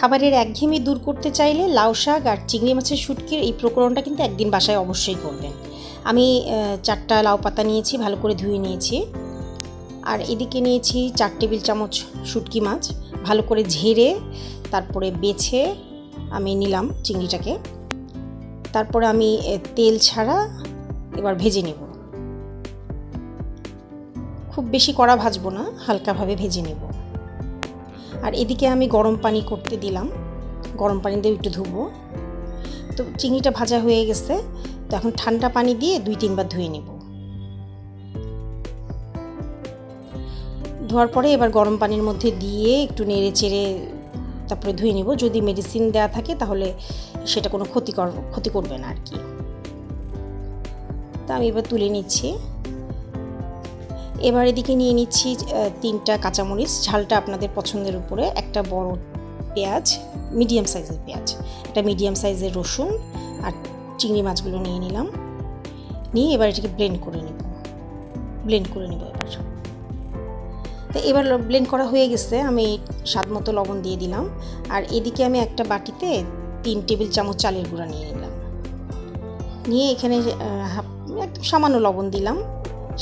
খাবারের একঘেয়েমি দূর করতে চাইলে লাউ শাক আর চিংড়ি মাছের শুটকির এই প্রকরণটা কিন্তু একদিন বাসায় অবশ্যই করবেন। আমি 4টা লাউ পাতা নিয়েছি, ভালো করে ধুয়ে নিয়েছি। আর এদিকে নিয়েছি 4 টেবিল চামচ শুটকি মাছ, ভালো করে ঝেড়ে তারপরে বেছে আমি নিলাম চিংড়িটাকে। তারপরে আমি তেল ছাড়া এবার ভেজে নেব। খুব বেশি কড়া ভাজবো না, হালকাভাবে ভেজে নেব। আর এদিকে আমি গরম পানি করতে দিলাম, গরম পানি দিয়ে একটু ধুবো। তো চিংড়িটা ভাজা হয়ে গেছে, তো এখন ঠান্ডা পানি দিয়ে 2-3 বার ধুয়ে নেব। ধোয়ার পরে এবার গরম পানির মধ্যে দিয়ে একটু নেড়ে চেড়ে তারপরে ধুয়ে নেব। যদি মেডিসিন দেওয়া থাকে তাহলে সেটা কোনো ক্ষতি করবে না আর কি। তা আমি এবার তুলে নিচ্ছি। এবার এদিকে নিয়ে নিচ্ছি 3টা কাঁচামরিচ, ঝালটা আপনাদের পছন্দের উপরে, একটা বড় পেঁয়াজ, মিডিয়াম সাইজের পেঁয়াজ, একটা মিডিয়াম সাইজের রসুন আর চিংড়ি মাছগুলো নিয়ে নিলাম। নিয়ে এবার এটাকে ব্লেন্ড করে নেব এবার। তো এবার ব্লেন্ড করা হয়ে গেছে, আমি স্বাদ মতো লবণ দিয়ে দিলাম। আর এদিকে আমি একটা বাটিতে 3 টেবিল চামচ চালের গুঁড়া নিয়ে নিলাম। নিয়ে এখানে একদম সামান্য লবণ দিলাম,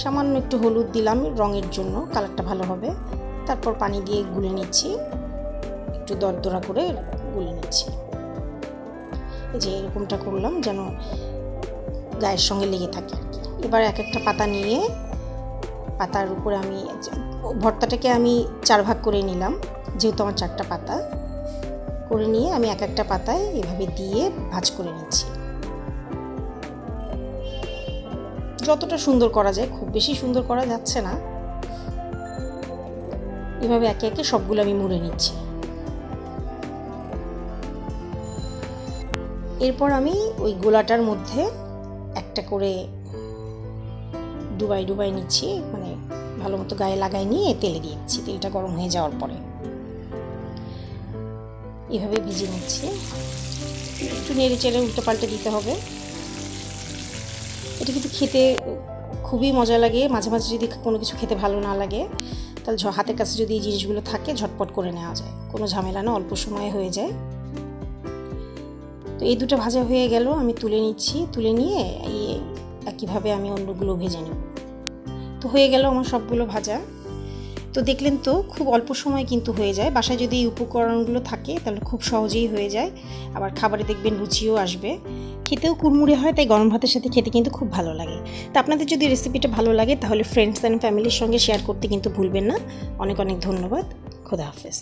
সামান্য একটু হলুদ দিলাম রঙের জন্য, কালারটা ভালো হবে। তারপর পানি দিয়ে গুলে নিচ্ছি, একটু দরদরা করে গুলে নিচ্ছি। এই যে এরকমটা করলাম যেন গায়ের সঙ্গে লেগে থাকে আর কি। এবার একটা পাতা নিয়ে পাতার উপরে আমি ভর্তাটাকে আমি 4 ভাগ করে নিলাম, যেহেতু আমার 4টা পাতা করে নিয়ে আমি একটা পাতায় এভাবে দিয়ে ভাঁজ করে নিচ্ছি। যতটা সুন্দর করা যায়, খুব বেশি সুন্দর করা যাচ্ছে না, এভাবে একে একে সবগুলো আমি মুড়ে নিচ্ছি। এরপর আমি ওই গোলাটার মধ্যে একটা করে ডুবাই নিচ্ছি, মানে ভালো মতো গায়ে লাগাই নিয়ে তেলে দিয়ে দিচ্ছি। তেলটা গরম হয়ে যাওয়ার পরে এভাবে ভিজিয়ে নিচ্ছি। একটু নেড়ে চেড়ে উল্টো পাল্টে দিতে হবে। এটা কিন্তু খেতে খুবই মজা লাগে। মাঝে মাঝে যদি কোনো কিছু খেতে ভালো না লাগে তাহলে হাতের কাছে যদি এই জিনিসগুলো থাকে ঝটপট করে নেওয়া যায়, কোনো ঝামেলা না, অল্প সময়ে হয়ে যায়। তো এই দুটো ভাজা হয়ে গেল, আমি তুলে নিচ্ছি। তুলে নিয়ে একইভাবে আমি অন্যগুলো ভেজে নেব। তো হয়ে গেল আমার সবগুলো ভাজা। তো দেখলেন তো, খুব অল্প সময় কিন্তু হয়ে যায়। বাসায় যদি এই উপকরণগুলো থাকে তাহলে খুব সহজেই হয়ে যায়, আবার খাবারে দেখবেন রুচিও আসবে, খেতেও কুড়মুড়ে হয়। তাই গরম ভাতের সাথে খেতে কিন্তু খুব ভালো লাগে। তো আপনাদের যদি রেসিপিটা ভালো লাগে তাহলে ফ্রেন্ডস অ্যান্ড ফ্যামিলির সঙ্গে শেয়ার করতে কিন্তু ভুলবেন না। অনেক অনেক ধন্যবাদ। খোদা হাফেজ।